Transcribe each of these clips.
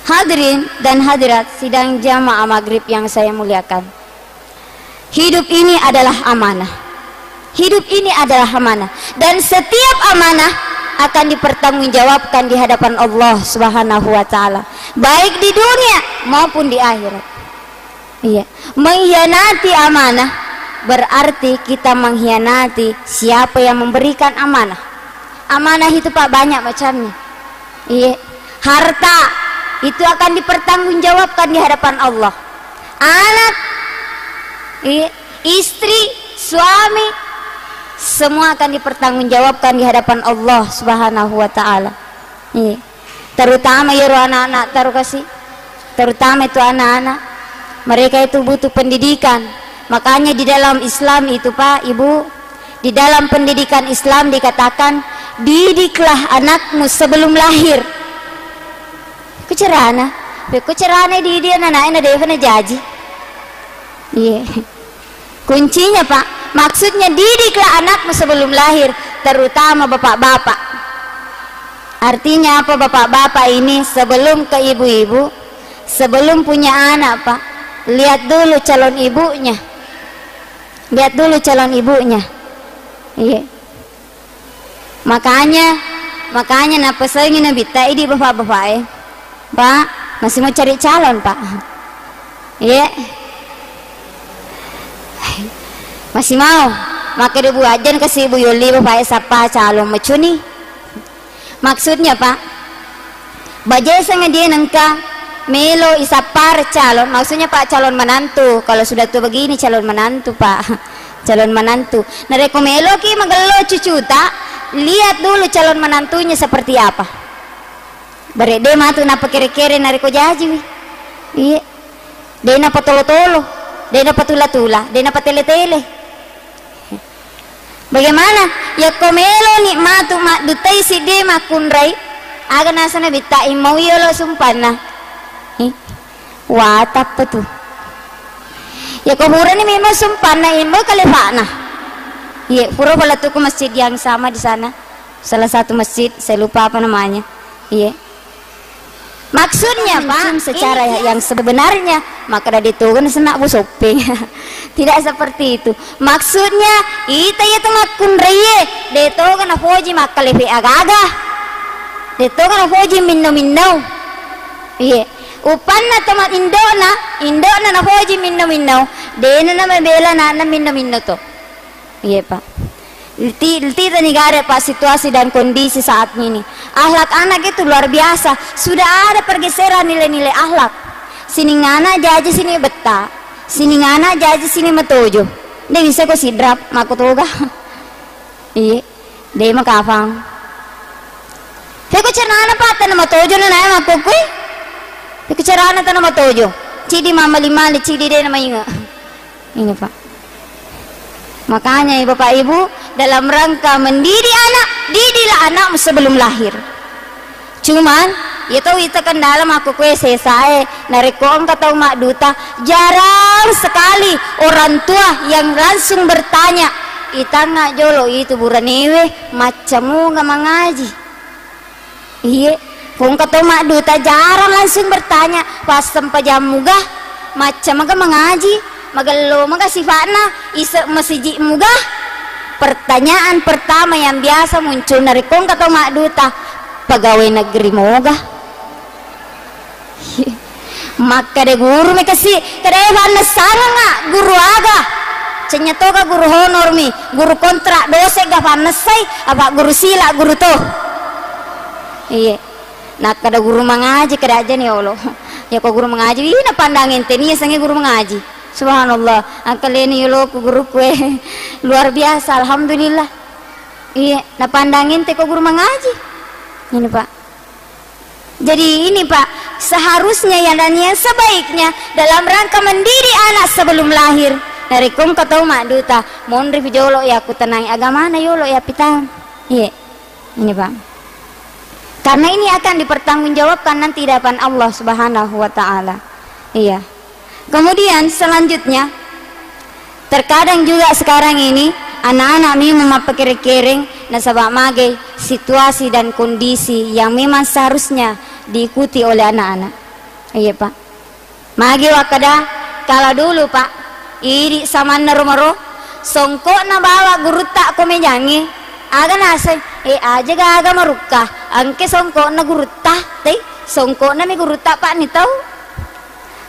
Hadirin dan hadirat sidang jamaah maghrib yang saya muliakan, hidup ini adalah amanah. Hidup ini adalah amanah, dan setiap amanah akan dipertanggungjawabkan di hadapan Allah Subhanahu wa taala, baik di dunia maupun di akhirat. Iya, mengkhianati amanah berarti kita mengkhianati siapa yang memberikan amanah. Amanah itu Pak banyak macamnya. Iya, harta itu akan dipertanggungjawabkan di hadapan Allah. Anak, iya, istri, suami, semua akan dipertanggungjawabkan di hadapan Allah Subhanahu wa taala. Iya. Terutama ya anak-anak terutama itu anak-anak. Mereka itu butuh pendidikan. Makanya di dalam Islam itu Pak, Ibu, di dalam pendidikan Islam dikatakan, didiklah anakmu sebelum lahir. Kucerana di dia anak-anak dia jaji. Iya. Kuncinya Pak, maksudnya didiklah anakmu sebelum lahir, terutama bapak-bapak. Artinya apa bapak-bapak ini? Sebelum ke ibu-ibu, sebelum punya anak Pak, lihat dulu calon ibunya. Lihat dulu calon ibunya. Iya. Makanya napa sering nabi taidi bapak-bapak Pak, masih mau cari calon Pak? Iya. Masih mau? Maka ibu ajan kasih ibu Yuli bapak siapa calon macuni. Maksudnya Pak, bajai sangat dia nengka melo isapar calon, maksudnya Pak calon menantu. Kalau sudah tuh begini calon menantu Pak, calon menantu. Nareko melo ki magalo cucu tak, lihat dulu calon menantunya seperti apa. Berede matu napa kere-kere nareko jaji. Iya. Dia napa tolo-tolo, dia napa tula-tula, dia napa tele-tele. Bagaimana? Ya komelo ni matu mak dutai si de makunrai. Aga nasa na bitai mau yolo sumpana. Wah apa tuh? Ya kuburan ni memang sumpana imbo kalefana. Iya, pura pala tuh ke masjid yang sama di sana. Salah satu masjid, saya lupa apa namanya. Iya. Maksudnya Pak, secara yang sebenarnya maka ada diturun senak busopeng. Tidak seperti itu. Maksudnya ita ya tengakun reye, deto kana foji makalepe agaga. Deto kana foji minno. Iya. Upanna tamat indona na foji minno. Dena na mabela na minno to. Iya Pak. Tidak negara Pak situasi dan kondisi saat ini. Akhlak anak itu luar biasa. Sudah ada pergeseran nilai-nilai akhlak. Sini ngana jaji sini beta, sini ngana jaji sini matojo. Dia bisa kok sidrap makutoga. Iya, dia makafang. Feko cerana Pak tanah matojo na naik makukui. Feko cerana tanah matojo. Cidi mama lima, cidi dia nama inga. Ini Pak. Makanya Bapak Ibu, dalam rangka mendidik anak, didilah anakmu sebelum lahir. Cuman itu kan dalam aku kue selesai narekong kata mak duta, jarang sekali orang tua yang langsung bertanya, itanga jolo itu buranewe macamu nggak mengaji. Iya, kong kata mak duta jarang langsung bertanya pas sampai jam mugah macam nggak mengaji. Magalo magasifana isa masiji muga. Pertanyaan pertama yang biasa muncul dari kong kata mak duta, pegawai negeri moga. Maka de guru me kasih kedevan sana nga guru aga. Cenyato ka guru honor mi, guru kontrak dose ga panesai apa guru sila guru to. Iya. Nak kada guru mengaji kada aja nih Allah. Ya kok guru mengaji ina pandangin teni sange guru mengaji. Subhanallah, angkal ini yolo guru kue luar biasa, alhamdulillah. Iya, nah pandangin teko guru mengaji. Ini Pak. Jadi ini Pak, seharusnya ya dan yang sebaiknya dalam rangka mendidik anak sebelum lahir. Dari kum kata mak duta, mohon review jolo ya aku tenang agama na yolo ya pitan. Iya, ini Pak. Karena ini akan dipertanggungjawabkan nanti di hadapan Allah Subhanahu wa taala. Iya. Kemudian selanjutnya, terkadang juga sekarang ini anak-anak memang memakai nasabah magai situasi dan kondisi yang memang seharusnya diikuti oleh anak-anak. Iya Pak. Magi wakada kalau dulu Pak, iri sama narumaro songko na bawa guru tak ko menyangi aga nase aja gaga maruka angke songko na guru tak teh songko na mi guru tak Pak nih tahu.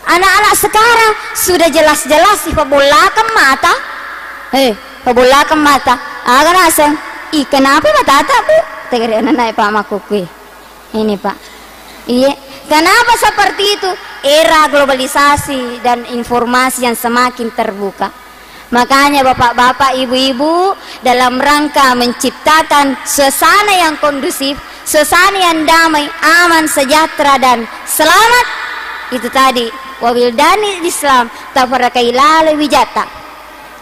Anak-anak sekarang sudah jelas-jelas si pabolakan mata pabolakan mata aga nase kenapa mata tak Bu tegari anak Pak makukui ini Pak. Iya, kenapa seperti itu? Era globalisasi dan informasi yang semakin terbuka. Makanya bapak-bapak, ibu-ibu dalam rangka menciptakan suasana yang kondusif, suasana yang damai, aman, sejahtera dan selamat, itu tadi wabildani Islam tafarakailale wijata.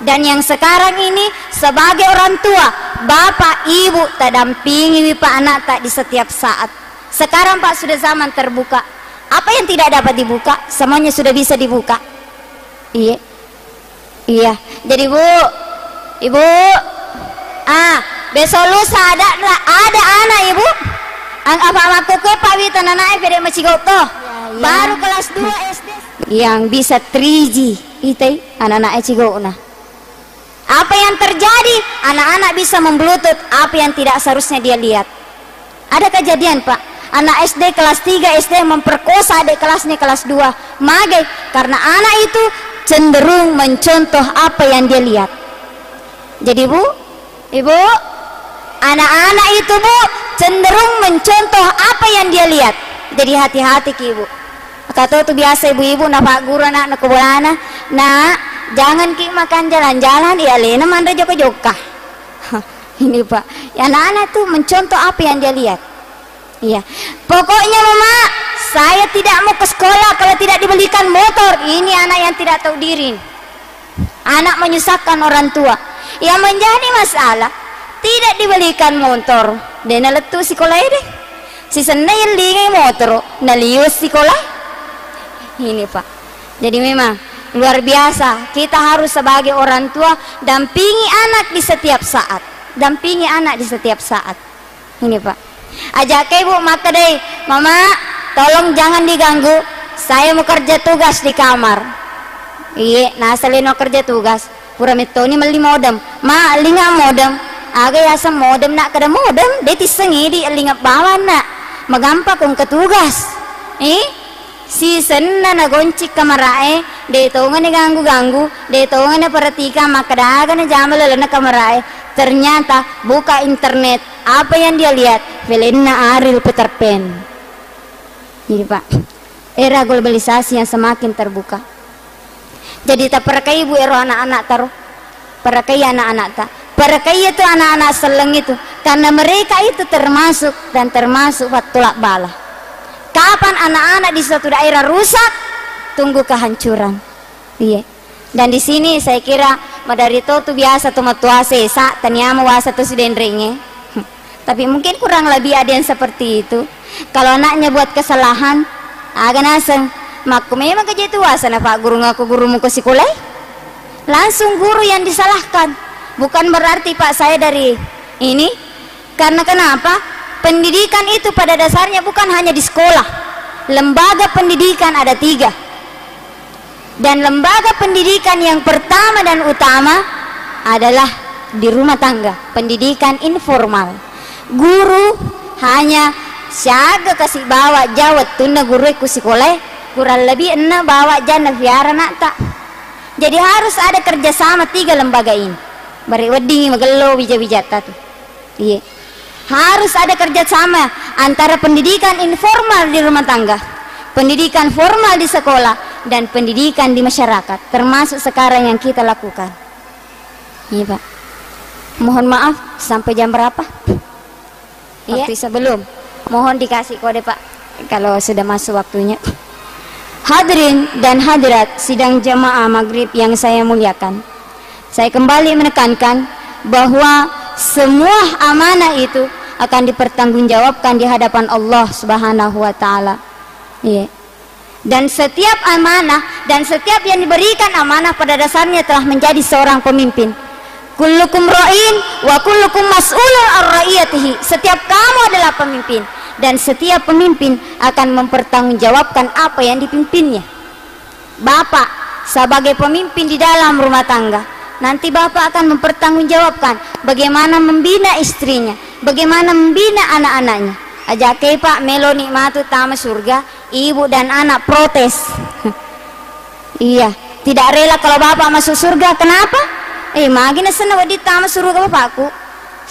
Dan yang sekarang ini sebagai orang tua, bapak, ibu terdampingi pak anak tak di setiap saat. Sekarang Pak sudah zaman terbuka. Apa yang tidak dapat dibuka, semuanya sudah bisa dibuka. Iya. Iya. Jadi Ibu, besok lusa ada anak Ibu. Ang apa kue Pak Wita anak pede macigoto. Baru kelas 2 SD. Yang bisa 3G itu anak-anak cigona. Apa yang terjadi? Anak-anak bisa membluetooth apa yang tidak seharusnya dia lihat. Ada kejadian Pak. Anak SD kelas 3 SD memperkosa adik kelasnya kelas 2. Magai karena anak itu cenderung mencontoh apa yang dia lihat. Jadi Ibu, anak-anak itu Bu cenderung mencontoh apa yang dia lihat. Jadi hati-hati ki Ibu. Kata itu biasa ibu-ibu napa guru anak kebulana, nah jangan ki makan jalan-jalan ya lena manda joka-joka. Ini Pak, ya anak-anak tuh mencontoh apa yang dia lihat. Iya, pokoknya Mama, saya tidak mau ke sekolah kalau tidak dibelikan motor. Ini anak yang tidak tahu diri. Anak menyusahkan orang tua. Yang menjadi masalah tidak dibelikan motor. Dan letu sekolah ini. Si senai lingai motor, nalius sekolah. Ini Pak. Jadi memang luar biasa. Kita harus sebagai orang tua dampingi anak di setiap saat. Dampingi anak di setiap saat. Ini Pak. Ajak Ibu maka deh, Mama, tolong jangan diganggu. Saya mau kerja tugas di kamar. Iya, nah selino kerja tugas. Pura metoni meli modem. Ma, linga modem. Aga yasa modem nak kada modem. Dia tisengi di linga bawah nak. Magampa kong ketugas. Si senna na goncik kamarae. Dia tongan ni ganggu-ganggu. Dia tongan ni perhatika maka daga na jamal na kamarae. Ternyata buka internet, apa yang dia lihat? Velena Ariel Peter Pan. Jadi Pak, era globalisasi yang semakin terbuka. Jadi tak perkai ibu ero anak-anak taruh, perkai anak-anak tak, perkai itu anak-anak seleng itu, karena mereka itu termasuk waktu lak bala. Kapan anak-anak di suatu daerah rusak, tunggu kehancuran. Iya. Dan di sini saya kira madarito tu biasa tu matua sesa taniama wasa tu sidendringe. Tapi mungkin kurang lebih ada yang seperti itu. Kalau anaknya buat kesalahan, agak naseng. Maku memang kerja itu wasa na Pak guru ngaku guru muka sekolah. Langsung guru yang disalahkan. Bukan berarti Pak saya dari ini. Karena kenapa? Pendidikan itu pada dasarnya bukan hanya di sekolah. Lembaga pendidikan ada 3. Dan lembaga pendidikan yang pertama dan utama adalah di rumah tangga, pendidikan informal. Guru hanya siaga kasih bawa jawat tunda guru ku sekolah kurang lebih ena bawa jana biara nak tak. Jadi harus ada kerjasama 3 lembaga ini. Bari weding magelo bija-bijata tuh. Iya. Harus ada kerjasama antara pendidikan informal di rumah tangga, pendidikan formal di sekolah, dan pendidikan di masyarakat, termasuk sekarang yang kita lakukan. Iya Pak. Mohon maaf sampai jam berapa? Waktu sebelum. Mohon dikasih kode Pak kalau sudah masuk waktunya. Hadirin dan hadirat sidang jamaah maghrib yang saya muliakan. Saya kembali menekankan bahwa semua amanah itu akan dipertanggungjawabkan di hadapan Allah Subhanahu wa taala. Iya. Dan setiap amanah dan setiap yang diberikan amanah pada dasarnya telah menjadi seorang pemimpin. Kullukum ra'in wa kullukum mas'ulun ar ra'iyatihi. Setiap kamu adalah pemimpin dan setiap pemimpin akan mempertanggungjawabkan apa yang dipimpinnya. Bapak sebagai pemimpin di dalam rumah tangga, nanti bapak akan mempertanggungjawabkan bagaimana membina istrinya, bagaimana membina anak-anaknya. Ajake pak melo nikmatu tama surga, ibu dan anak protes. Iya, tidak rela kalau bapak masuk surga. Kenapa? Magina sana di tama surga bapakku.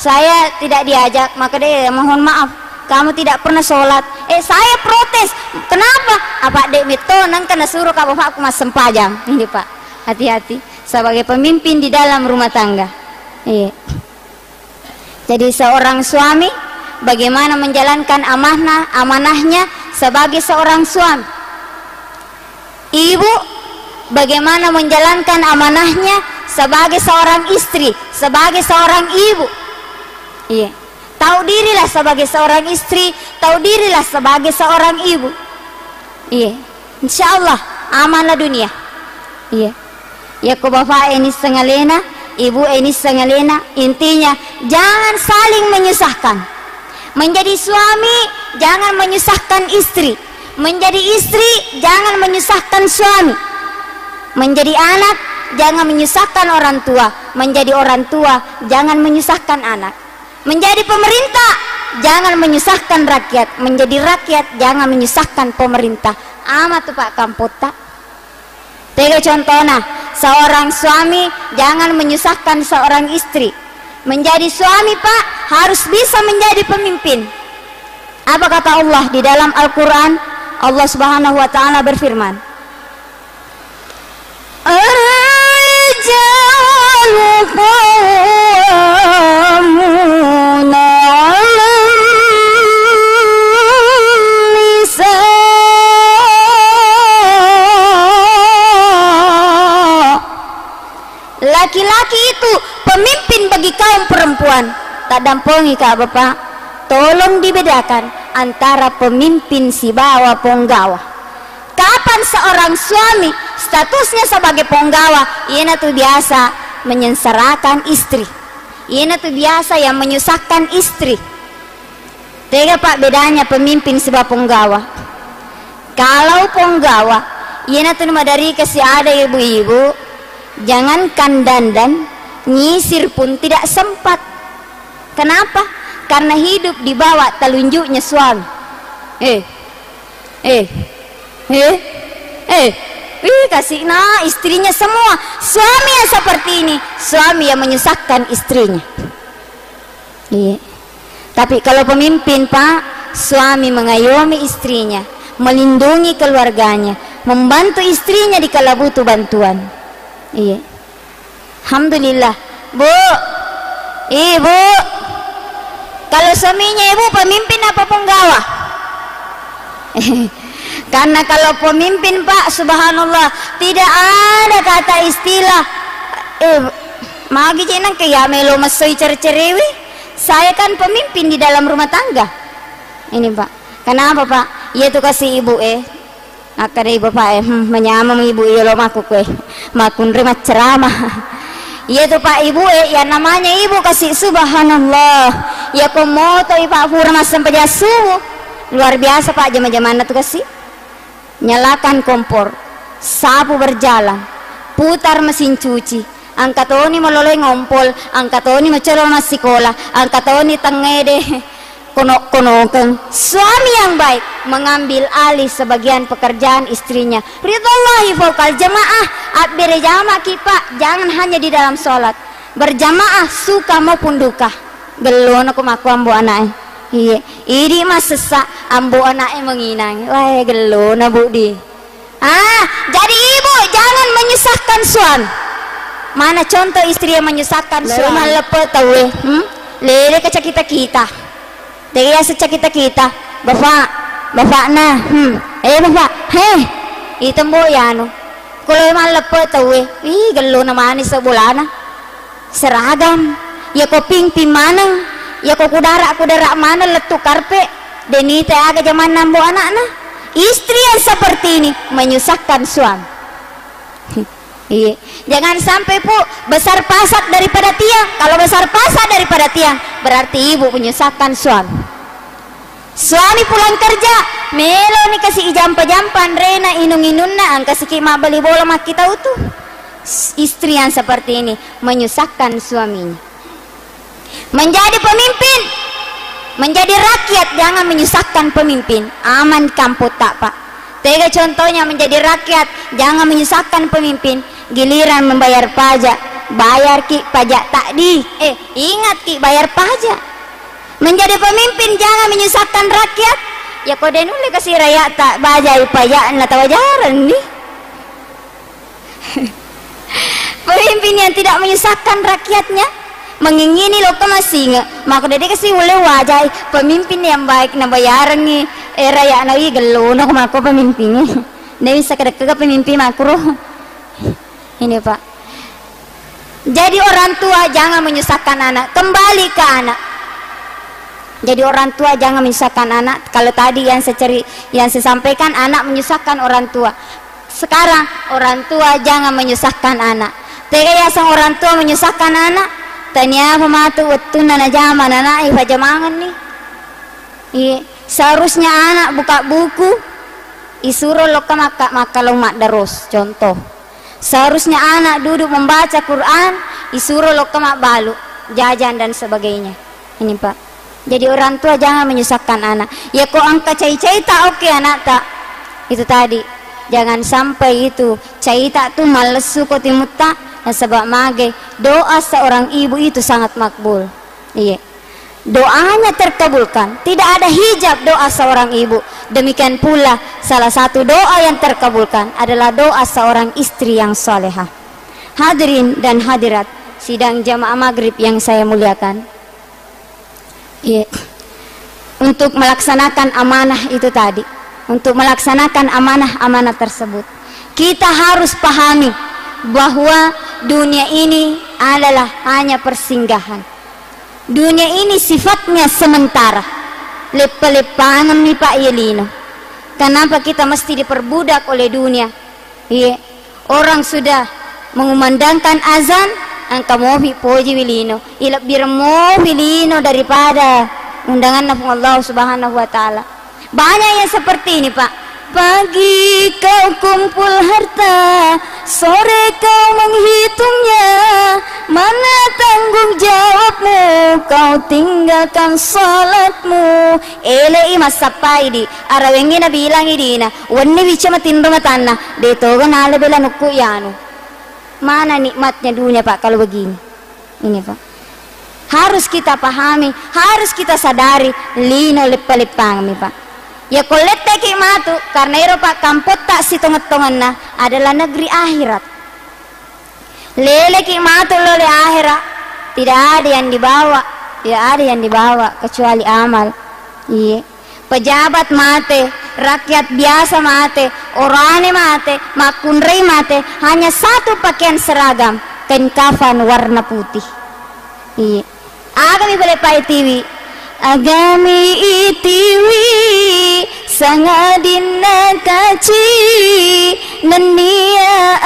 Saya tidak diajak, maka dia mohon maaf, kamu tidak pernah sholat. Saya protes. Kenapa? Apa dek mitonang kena suruh kak bapakku mas sempajam. Ini pak, hati-hati sebagai pemimpin di dalam rumah tangga. Iya. Jadi seorang suami bagaimana menjalankan amanahnya sebagai seorang suami. Ibu bagaimana menjalankan amanahnya sebagai seorang istri, sebagai seorang ibu. Iya. Tahu dirilah sebagai seorang istri, tahu dirilah sebagai seorang ibu. Iya. Insyaallah amanlah dunia. Iya. Ya ko bapak ini sengalena, ibu ini sengalena. Intinya jangan saling menyusahkan. Menjadi suami jangan menyusahkan istri. Menjadi istri jangan menyusahkan suami. Menjadi anak jangan menyusahkan orang tua. Menjadi orang tua jangan menyusahkan anak. Menjadi pemerintah jangan menyusahkan rakyat. Menjadi rakyat jangan menyusahkan pemerintah. Amat tuh pak kampota. Tiga contohnya, seorang suami jangan menyusahkan seorang istri. Menjadi suami pak harus bisa menjadi pemimpin. Apa kata Allah di dalam Al-Quran? Allah subhanahu wa ta'ala berfirman, Ar-rijalu qawwamuna 'alan nisaa. Laki-laki itu pemimpin bagi kaum perempuan. Tak dampungi kak bapak, tolong dibedakan antara pemimpin si bawa penggawa. Kapan seorang suami statusnya sebagai penggawa, ia tuh biasa menyengsarakan istri, ia tuh biasa yang menyusahkan istri. Tega pak bedanya pemimpin si bawa penggawa. Kalau penggawa, ia tuh dari kasih ada ibu-ibu, jangankan dandan, nyisir pun tidak sempat. Kenapa? Karena hidup dibawa telunjuknya suami. Kasih istrinya semua. Suami yang seperti ini, suami yang menyusahkan istrinya. Iya. Tapi kalau pemimpin pak, suami mengayomi istrinya, melindungi keluarganya, membantu istrinya di kala butuh bantuan. Iya. Alhamdulillah. Bu, ibu, kalau suaminya ibu pemimpin apa penggawa? Karena kalau pemimpin pak, subhanallah, tidak ada kata istilah magi jenang kayak melo masoi cerewi. Saya kan pemimpin di dalam rumah tangga. Ini pak, kenapa pak? Ia tuh kasih ibu akar ibu pak menyamam ibu lo maku makun remat ceramah. Ia tuh pak ibu ya namanya ibu kasih subhanallah. Ya komoto pak purna sampai jasuh. Luar biasa pak jam-jaman tuh kasih. Nyalakan kompor, sapu berjalan, putar mesin cuci, angkat oni meloloi ngompol, angkat oni mecolol masih sekolah, angkat oni tengede konok-konokan. Suami yang baik mengambil alih sebagian pekerjaan istrinya. Ridwallahi fawqal jamaah, berjamaah kipa, jangan hanya di dalam sholat, berjamaah suka maupun duka. Gelon aku maku ambu anaknya. Iya, ini mas sesak ambu anaknya menginang. Wah gelon bu di. Jadi ibu jangan menyusahkan suami. Mana contoh istri yang menyusahkan suami? Lalu lepet tahu lele ke kita. Dia secak kita. Bapak nah. Bapak. Itu bu ya anu. Kalau emang lepet tahu gelon namanya sebulan. Seragam. Ya koping pimanang. Ya kok kudara mana letuk karpe denite aga zaman nambo anak-anak. Istri yang seperti ini menyusahkan suami. Iya. Jangan sampai bu besar pasak daripada tiang. Kalau besar pasak daripada tiang berarti ibu menyusahkan suami. Suami pulang kerja, melo nih kasih jampa-jampan rena inung-inunna, ang kasih kima beli bola mak kita utuh. Istri yang seperti ini menyusahkan suaminya. Menjadi pemimpin, menjadi rakyat, jangan menyusahkan pemimpin. Aman kampung tak pak. Tiga contohnya menjadi rakyat, jangan menyusahkan pemimpin. Giliran membayar pajak, bayar ki pajak tak di. Ingat ki bayar pajak. Menjadi pemimpin jangan menyusahkan rakyat. Ya kode nuli kasih rakyat tak bajai pajak na tawajaran nih. Pemimpin yang tidak menyusahkan rakyatnya, mengingini lo kemasinga, maka dia kasih oleh wajah pemimpin yang baik na bayaran nih. Rakyat na gelo na kumako pemimpinnya. Dia bisa kedek pemimpin makro. Ini pak. Jadi orang tua jangan menyusahkan anak. Kembali ke anak. Jadi orang tua jangan menyusahkan anak. Kalau tadi yang saya sampaikan anak menyusahkan orang tua. Sekarang orang tua jangan menyusahkan anak. Tega sang orang tua menyusahkan anak. Tanya pematu waktu nana zaman anak jamangan nih. Iya, seharusnya anak buka buku isuruh lo maka lo mak darus contoh. Seharusnya anak duduk membaca Quran isuruh lo mak balu jajan dan sebagainya. Ini pak. Jadi orang tua jangan menyusahkan anak. Ya kok angka cai-cai tak oke anak tak. Itu tadi. Jangan sampai itu cai tak tuh males suko timut tak. Dan sebab mage doa seorang ibu itu sangat makbul. Iya. Doanya terkabulkan. Tidak ada hijab doa seorang ibu. Demikian pula salah satu doa yang terkabulkan adalah doa seorang istri yang solehah. Hadirin dan hadirat sidang jamaah maghrib yang saya muliakan. Ya. Untuk melaksanakan amanah itu tadi, untuk melaksanakan amanah-amanah tersebut, kita harus pahami bahwa dunia ini adalah hanya persinggahan. Dunia ini sifatnya sementara. Lepa-lepangan nih Pak Yelino. Kenapa kita mesti diperbudak oleh dunia? Iya. Orang sudah mengumandangkan azan, angka mohi poji wilino ilap birmo wilino daripada undangan Allah Subhanahu wa taala. Banyak yang seperti ini pak. Pagi kau kumpul harta, sore kau menghitungnya, mana tanggung jawabmu, kau tinggalkan salatmu. Ele imas sapai di arawengi na bilang idina wanni bicara tinro matana detogan ala bela nuku yanu. Mana nikmatnya dunia pak kalau begini. Ini pak. Harus kita pahami, harus kita sadari lino lepa-lepang nih pak. Ya kolet teki matu karena Eropa kampot tak si tonget-tongan na adalah negeri akhirat. Lele ki matu lole akhirat tidak ada yang dibawa, tidak ada yang dibawa kecuali amal. Iya. Pejabat mate, rakyat biasa mate, orane mate, makunrei mate, hanya satu pakaian seragam, kain kafan warna putih. Iya. Agami boleh pai TV. Agami itiwi sangadina kaci nenia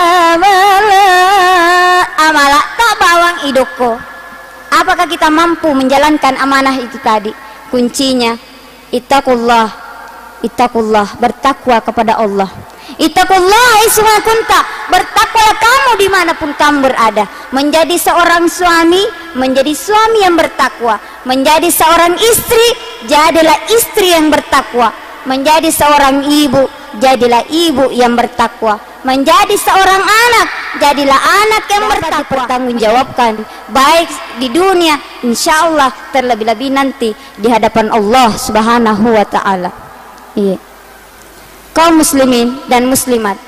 amala tak bawang idoko. Apakah kita mampu menjalankan amanah itu tadi? Kuncinya ittaqullah, ittaqullah, bertakwa kepada Allah. Ittaqullah haitsu kunta, bertakwalah kamu dimanapun kamu berada. Menjadi seorang suami, menjadi suami yang bertakwa. Menjadi seorang istri, jadilah istri yang bertakwa. Menjadi seorang ibu, jadilah ibu yang bertakwa. Menjadi seorang anak, jadilah anak yang bertakwa. Dipertanggungjawabkan baik di dunia, insya Allah, terlebih-lebih nanti di hadapan Allah Subhanahu wa taala. Iya. Kaum muslimin dan muslimat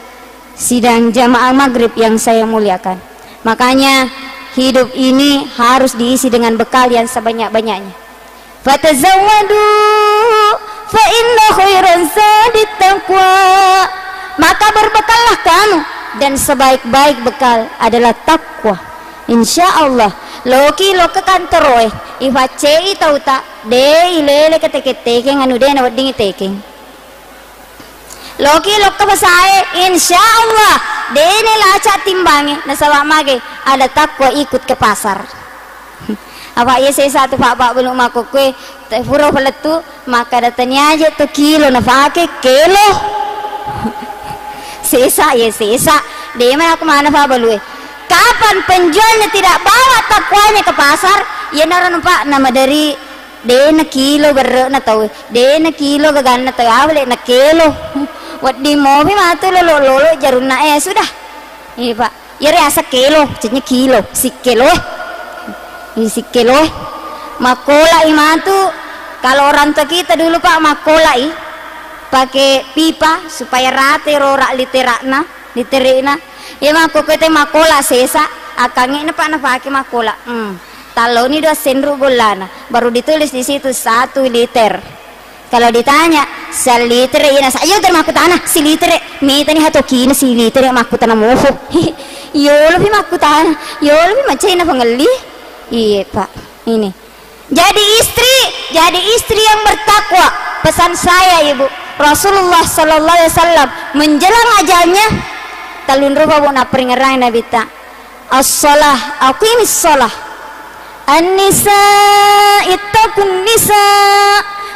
sidang jamaah maghrib yang saya muliakan, makanya hidup ini harus diisi dengan bekal yang sebanyak-banyaknya. Fatazawwadu fa inna khairan zadit taqwa, maka berbekallah kamu dan sebaik-baik bekal adalah takwa. Insyaallah loki lo ke kantor ifacei tauta de ilele keteketeken anu de na wadingi tekeng loki lokka basae insyaallah dene laca timbange nasawa mage ada takwa ikut ke pasar. apa ya saya satu pak belum aku kue pura peletu maka datanya aja tuh kilo na pakai kilo sisa ya sisa dia mana aku mana pak belum kapan penjualnya tidak bawa takwanya ke pasar ya naran pak nama dari dena kilo berre na tahu dena kilo gagan na tahu awalnya na kilo wat di mobil matu lolo jaruna sudah ini pak ya rasa kilo jadinya kilo si kilo isi kilo makola imatu kalau orang tua kita dulu pak makola pakai pipa supaya rate rorak literana ya mako kita makola sesa akangnya ini pak na pakai makola talo ini 2 sen bulana baru ditulis di situ 1 liter kalau ditanya seliter ina sayo termaku tanah si liter mita ni hatokina si liter maku tanah moho yo lebih maku tanah yo lebih macam ina pengali. Iya pak, ini jadi istri yang bertakwa. Pesan saya ibu Rasulullah Sallallahu Alaihi Wasallam menjelang ajalnya talun rupa bu na peringerai nabi ta as-salah aqimis salah an-nisa ittaqun nisa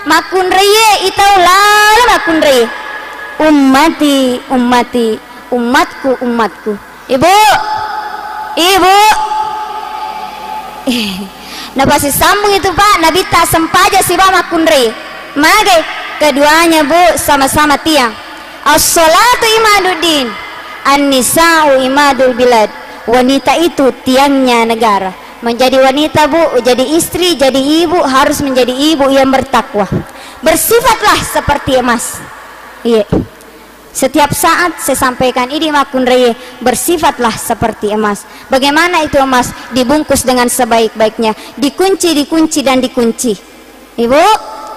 makun reye itaulala makun reye ummati umatku ibu nah pasti sambung itu pak nabi tak sempaja si bama kunri mage keduanya bu sama-sama tiang as-salatu imaduddin an-nisa'u imadul bilad wanita itu tiangnya negara menjadi wanita bu jadi istri jadi ibu harus menjadi ibu yang bertakwa bersifatlah seperti emas iya setiap saat saya sampaikan ini makun reye bersifatlah seperti emas. Bagaimana itu emas dibungkus dengan sebaik-baiknya, dikunci dan dikunci. Ibu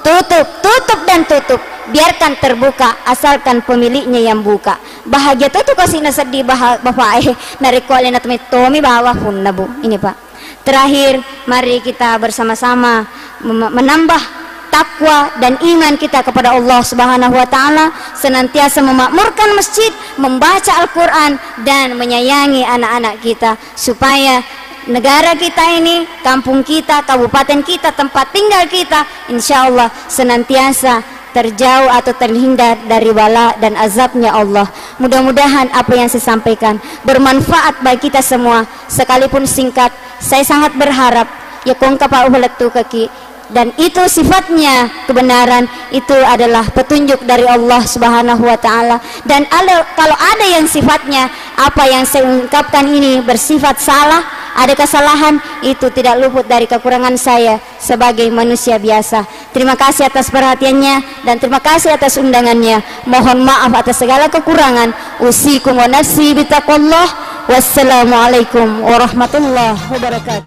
tutup dan tutup, biarkan terbuka asalkan pemiliknya yang buka. Bahagia tuh kasih sedih bapak nariko alena tomi bawah pun nabu ini pak. Terakhir mari kita bersama-sama menambah takwa dan iman kita kepada Allah Subhanahu wa taala, senantiasa memakmurkan masjid, membaca Al-Qur'an dan menyayangi anak-anak kita supaya negara kita ini, kampung kita, kabupaten kita, tempat tinggal kita insyaallah senantiasa terjauh atau terhindar dari bala dan azabnya Allah. Mudah-mudahan apa yang saya sampaikan bermanfaat bagi kita semua, sekalipun singkat. Saya sangat berharap ya kongka pak uhletu kaki dan itu sifatnya kebenaran itu adalah petunjuk dari Allah Subhanahu wa taala. Dan kalau ada yang sifatnya apa yang saya ungkapkan ini bersifat salah, ada kesalahan, itu tidak luput dari kekurangan saya sebagai manusia biasa. Terima kasih atas perhatiannya dan terima kasih atas undangannya. Mohon maaf atas segala kekurangan. Usikum wa nafsi bitaqwallah. Wassalamualaikum warahmatullahi wabarakatuh.